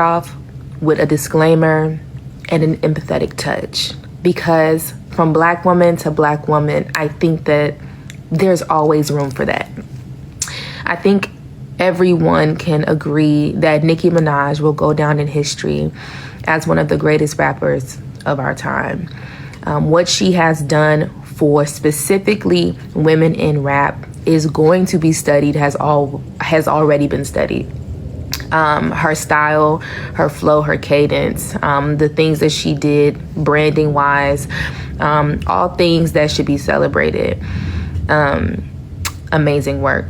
off with a disclaimer and an empathetic touch, because from black woman to black woman, I think that there's always room for that. I think everyone can agree that Nicki Minaj will go down in history as one of the greatest rappers of our time. What she has done for specifically women in rap is going to be studied, has already been studied. Her style, her flow, her cadence, the things that she did branding wise, all things that should be celebrated. Amazing work.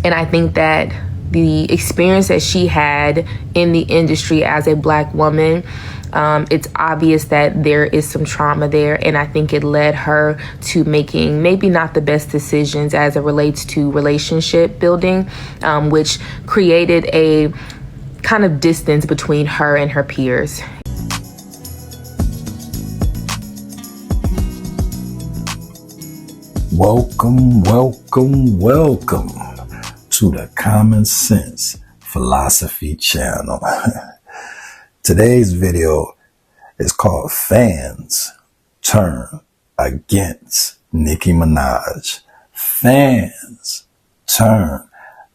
And I think that the experience that she had in the industry as a black woman, it's obvious that there is some trauma there. And I think it led her to making maybe not the best decisions as it relates to relationship building, which created a kind of distance between her and her peers. Welcome to the Common Sense Philosophy channel. Today's video is called Fans Turn Against Nicki Minaj. Fans turn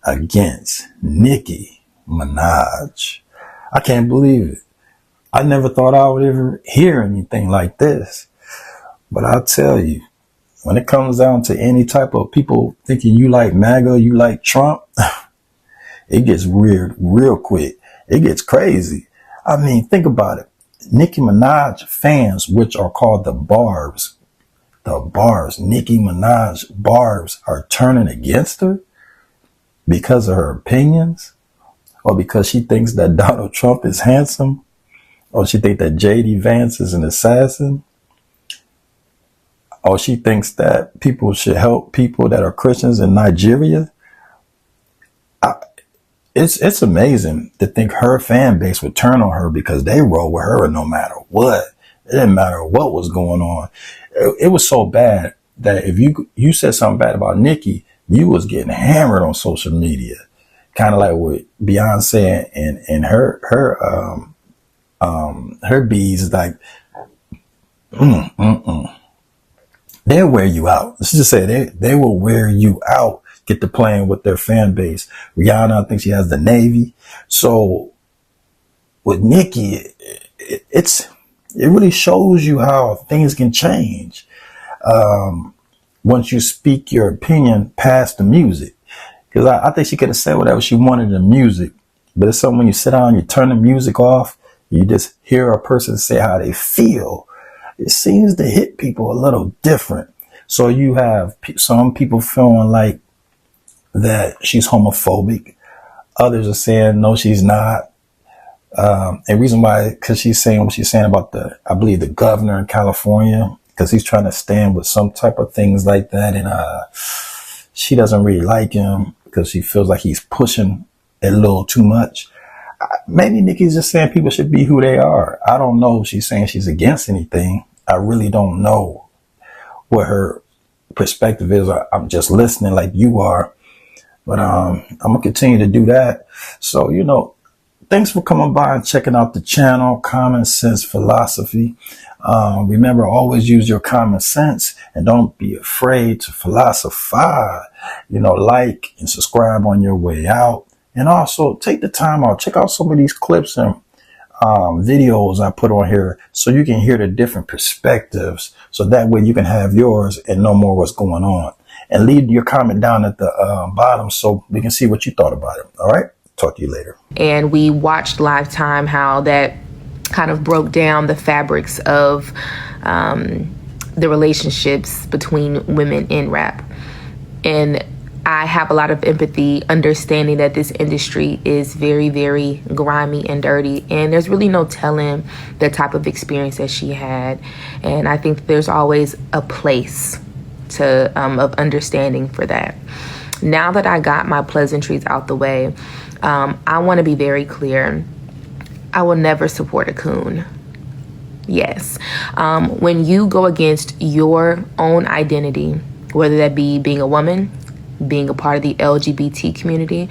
against Nicki Minaj. I can't believe it. I never thought I would ever hear anything like this. But I'll tell you, when it comes down to any type of people thinking you like MAGA, you like Trump, it gets weird real quick. It gets crazy. I mean, think about it. Nicki Minaj fans, which are called the Barbs, Nicki Minaj Barbs are turning against her because of her opinions, or because she thinks that Donald Trump is handsome, or she thinks that J.D. Vance is an assassin, or she thinks that people should help people that are Christians in Nigeria. It's amazing to think her fan base would turn on her because they roll with her no matter what. It didn't matter what was going on. It was so bad that if you said something bad about Nicki, you was getting hammered on social media. Kind of like with Beyonce and her bees, like, they'll wear you out. Let's just say they will wear you out, get to playing with their fan base. Rihanna, I think she has the Navy. So with Nicki, it really shows you how things can change once you speak your opinion past the music. Because I think she could have said whatever she wanted in the music. But it's something when you sit down, you turn the music off, you just hear a person say how they feel. It seems to hit people a little different. So you have some people feeling like that she's homophobic. Others are saying, no, she's not. And reason why, because she's saying what she's saying about I believe the governor in California, because he's trying to stand with some type of things like that. And she doesn't really like him because she feels like he's pushing it a little too much. Maybe Nicki's just saying people should be who they are. I don't know if she's saying she's against anything. I really don't know what her perspective is. I'm just listening like you are. But I'm going to continue to do that. So, thanks for coming by and checking out the channel, Common Sense Philosophy. Remember, always use your common sense and don't be afraid to philosophize. Like and subscribe on your way out. And also take the time out. Check out some of these clips and videos I put on here so you can hear the different perspectives. So that way you can have yours and know more what's going on. And leave your comment down at the bottom so we can see what you thought about it. All right. Talk to you later. And we watched Lifetime, how that kind of broke down the fabrics of the relationships between women in rap. And I have a lot of empathy, understanding that this industry is very, very grimy and dirty. And there's really no telling the type of experience that she had. And I think there's always a place of understanding for that. Now that I got my pleasantries out the way, I want to be very clear. I will never support a coon. Yes. When you go against your own identity, whether that be being a woman, being a part of the LGBT community,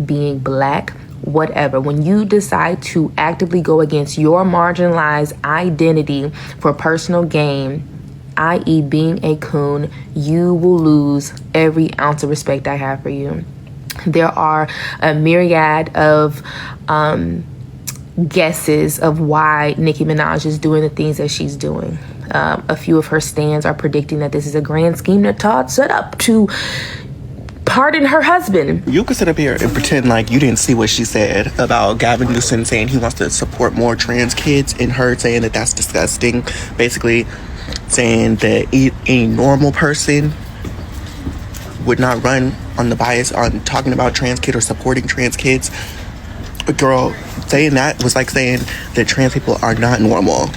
being black, whatever. When you decide to actively go against your marginalized identity for personal gain, i.e. being a coon, you will lose every ounce of respect I have for you. There are a myriad of guesses of why Nicki Minaj is doing the things that she's doing. A few of her stans are predicting that this is a grand scheme that Todd set up to pardon her husband. You could sit up here and pretend like you didn't see what she said about Gavin Newsom saying he wants to support more trans kids, and her saying that that's disgusting. Basically saying that any normal person would not run on the bias on talking about trans kids or supporting trans kids. A girl, saying that was like saying that trans people are not normal.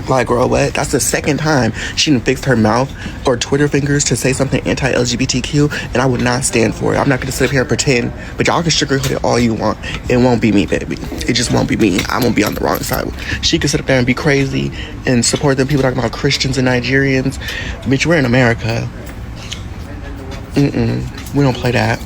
Like, girl, what? That's the second time she didn't fix her mouth or Twitter fingers to say something anti-LGBTQ, and I would not stand for it. I'm not going to sit up here and pretend, but y'all can sugarcoat it all you want. It won't be me, baby. It just won't be me. I won't be on the wrong side. She could sit up there and be crazy and support them people talking about Christians and Nigerians. Bitch, we're in America. We don't play that.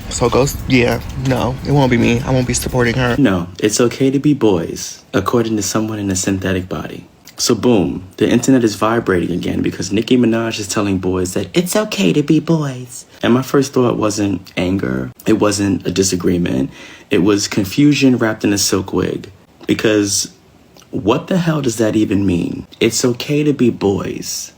So no, it won't be me. I won't be supporting her. No, it's okay to be boys, according to someone in a synthetic body. So boom, the internet is vibrating again because Nicki Minaj is telling boys that it's okay to be boys. And my first thought wasn't anger. It wasn't a disagreement. It was confusion wrapped in a silk wig. Because what the hell does that even mean? It's okay to be boys.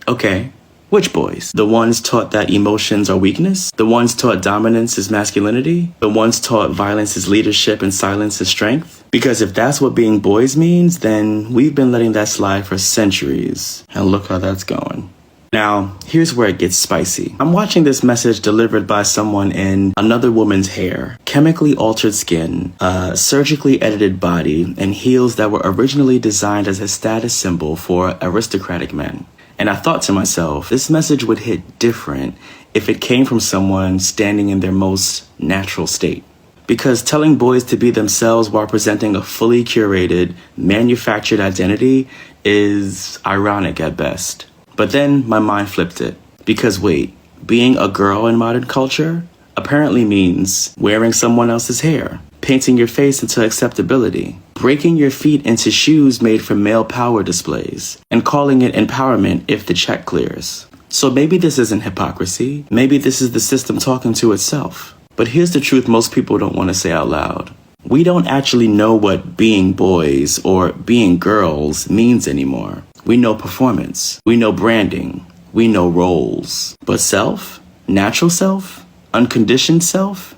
Okay. Which boys? The ones taught that emotions are weakness? The ones taught dominance is masculinity? The ones taught violence is leadership and silence is strength? Because if that's what being boys means, then we've been letting that slide for centuries. And look how that's going. Now, here's where it gets spicy. I'm watching this message delivered by someone in another woman's hair, chemically altered skin, a surgically edited body, and heels that were originally designed as a status symbol for aristocratic men. And I thought to myself, this message would hit different if it came from someone standing in their most natural state. Because telling boys to be themselves while presenting a fully curated, manufactured identity is ironic at best. But then my mind flipped it. Because wait, being a girl in modern culture apparently means wearing someone else's hair, painting your face into acceptability, breaking your feet into shoes made for male power displays, and calling it empowerment if the check clears. So maybe this isn't hypocrisy. Maybe this is the system talking to itself. But here's the truth most people don't want to say out loud. We don't actually know what being boys or being girls means anymore. We know performance. We know branding. We know roles. But self? Natural self? Unconditioned self?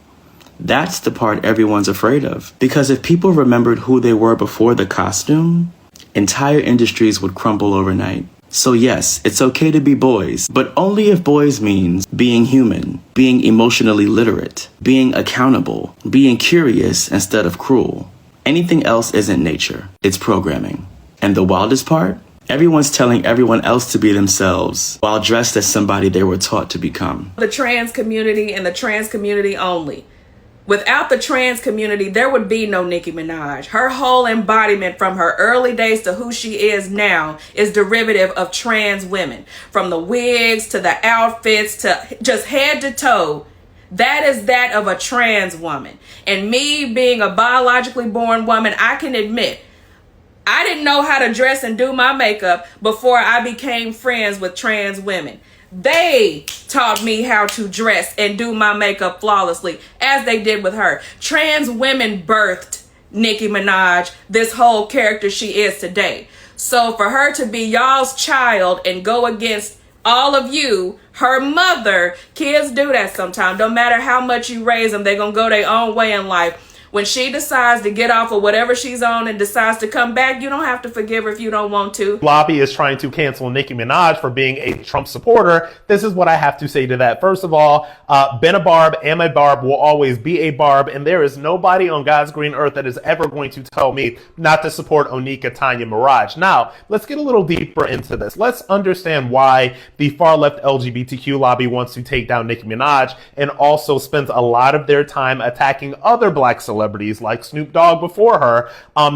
That's the part everyone's afraid of. Because if people remembered who they were before the costume, entire industries would crumble overnight. So yes, it's okay to be boys, but only if boys means being human, being emotionally literate, being accountable, being curious instead of cruel. Anything else isn't nature, it's programming. And the wildest part? Everyone's telling everyone else to be themselves while dressed as somebody they were taught to become. The trans community and the trans community only. Without the trans community, there would be no Nicki Minaj. Her whole embodiment from her early days to who she is now is derivative of trans women. From the wigs to the outfits to just head to toe, that is that of a trans woman. And me being a biologically born woman, I can admit, I didn't know how to dress and do my makeup before I became friends with trans women. They taught me how to dress and do my makeup flawlessly, as they did with her. Trans women birthed Nicki Minaj, this whole character she is today. So for her to be y'all's child and go against all of you, her mother, kids do that sometimes. No matter how much you raise them, they're going to go their own way in life. When she decides to get off of whatever she's on and decides to come back, you don't have to forgive her if you don't want to. Lobby is trying to cancel Nicki Minaj for being a Trump supporter. This is what I have to say to that. First of all, been a Barb, am a Barb, will always be a Barb, and there is nobody on God's green earth that is ever going to tell me not to support Onika Tanya Mirage. Now, let's get a little deeper into this. Let's understand why the far left LGBTQ lobby wants to take down Nicki Minaj and also spends a lot of their time attacking other black celebrities celebrities like Snoop Dogg before her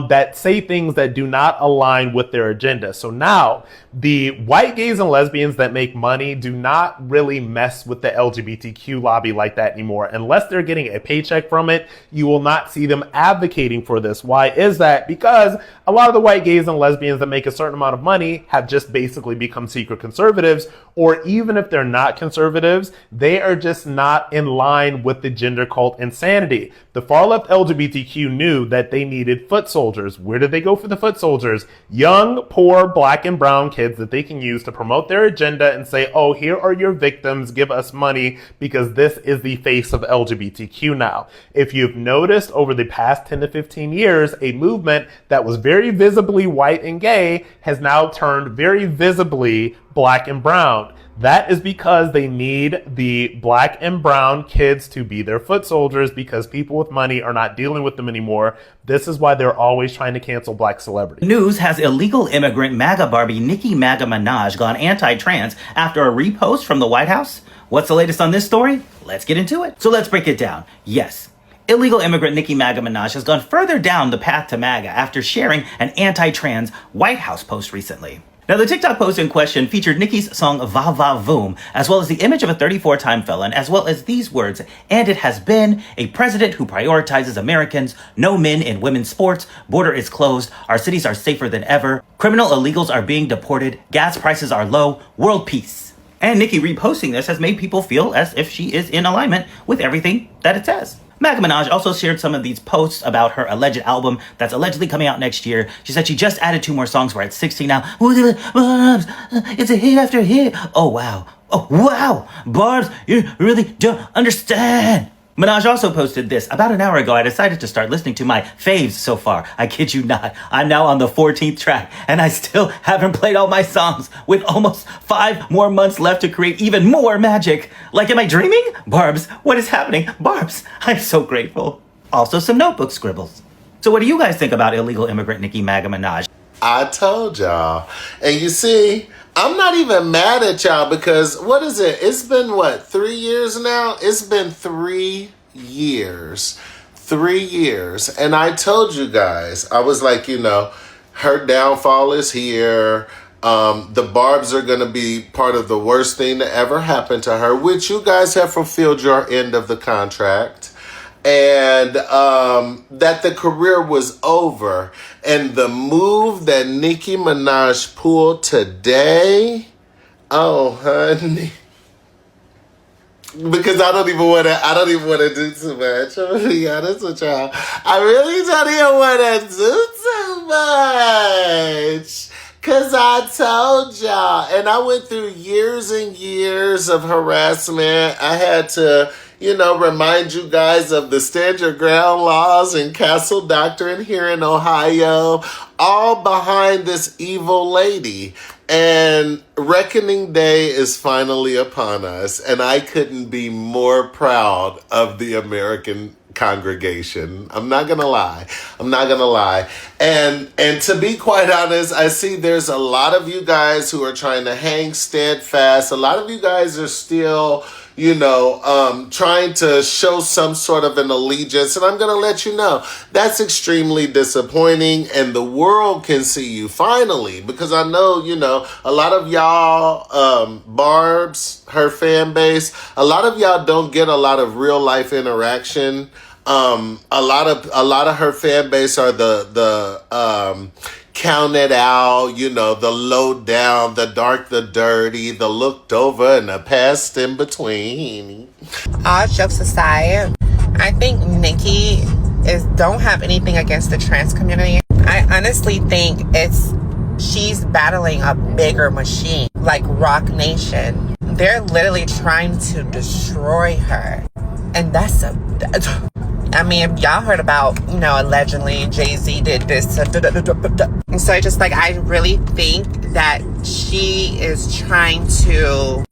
that say things that do not align with their agenda. So now the white gays and lesbians that make money do not really mess with the LGBTQ lobby like that anymore. Unless they're getting a paycheck from it, you will not see them advocating for this. Why is that? Because a lot of the white gays and lesbians that make a certain amount of money have just basically become secret conservatives, or even if they're not conservatives, they are just not in line with the gender cult insanity. The far left LGBTQ knew that they needed foot soldiers. Where did they go for the foot soldiers? Young, poor, black and brown kids that they can use to promote their agenda and say, oh, here are your victims, give us money, because this is the face of LGBTQ now. If you've noticed over the past 10 to 15 years, a movement that was very visibly white and gay has now turned very visibly black and brown. That is because they need the black and brown kids to be their foot soldiers, because people with money are not dealing with them anymore. This is why they're always trying to cancel black celebrities. News has illegal immigrant MAGA Barbie Nikki MAGA Minaj gone anti-trans after a repost from the White House. What's the latest on this story? Let's get into it. So let's break it down. Yes. Illegal immigrant Nikki MAGA Minaj has gone further down the path to MAGA after sharing an anti-trans White House post recently. Now, the TikTok post in question featured Nikki's song Va Va Voom, as well as the image of a 34-time felon, as well as these words, and it has been a president who prioritizes Americans, no men in women's sports, border is closed, our cities are safer than ever, criminal illegals are being deported, gas prices are low, world peace. And Nikki reposting this has made people feel as if she is in alignment with everything that it says. MAGA Minaj also shared some of these posts about her alleged album that's allegedly coming out next year. She said she just added 2 more songs. We're at 16 now. It's a hit after hit. Oh, wow. Oh, wow. Barbs, you really don't understand. Minaj also posted this. About an hour ago, I decided to start listening to my faves so far. I kid you not. I'm now on the 14th track, and I still haven't played all my songs, with almost 5 more months left to create even more magic. Like, am I dreaming? Barbs, what is happening? Barbs, I'm so grateful. Also, some notebook scribbles. So what do you guys think about illegal immigrant Nikki MAGA Minaj? I told y'all. And you see, I'm not even mad at y'all because what is it? It's been 3 years now? It's been 3 years. 3 years. And I told you guys, I was like, her downfall is here. The Barbs are going to be part of the worst thing to ever happen to her, which you guys have fulfilled your end of the contract. And that the career was over. And the move that Nicki Minaj pulled today, oh honey, because I don't even want to do too much. I'm gonna be honest with y'all. I really don't even want to do too much. Cause I told y'all, and I went through years and years of harassment. I had to, remind you guys of the stand your ground laws and Castle Doctrine here in Ohio, all behind this evil lady. And Reckoning Day is finally upon us, and I couldn't be more proud of the American congregation. I'm not gonna lie. And to be quite honest, I see there's a lot of you guys who are trying to hang steadfast. A lot of you guys are still, trying to show some sort of an allegiance. And I'm going to let you know that's extremely disappointing. And the world can see you finally, because I know, a lot of y'all, Barbs, her fan base, a lot of y'all don't get a lot of real life interaction. A lot of her fan base are the counted out, the low down, the dark, the dirty, the looked over, and the past in between. All jokes aside, I think Nikki don't have anything against the trans community. I honestly think she's battling a bigger machine like Rock Nation. They're literally trying to destroy her. And y'all heard about, allegedly Jay-Z did this. And so I really think that she is trying to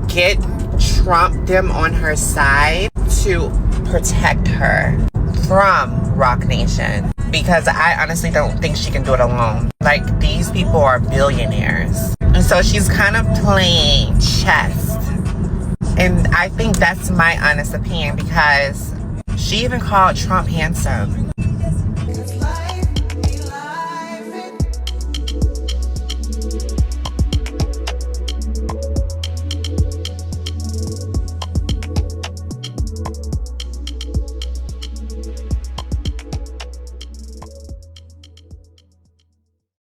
get Trump them on her side to protect her from Rock Nation. Because I honestly don't think she can do it alone. These people are billionaires. And so she's kind of playing chess. And I think that's my honest opinion, because She even called Trump handsome.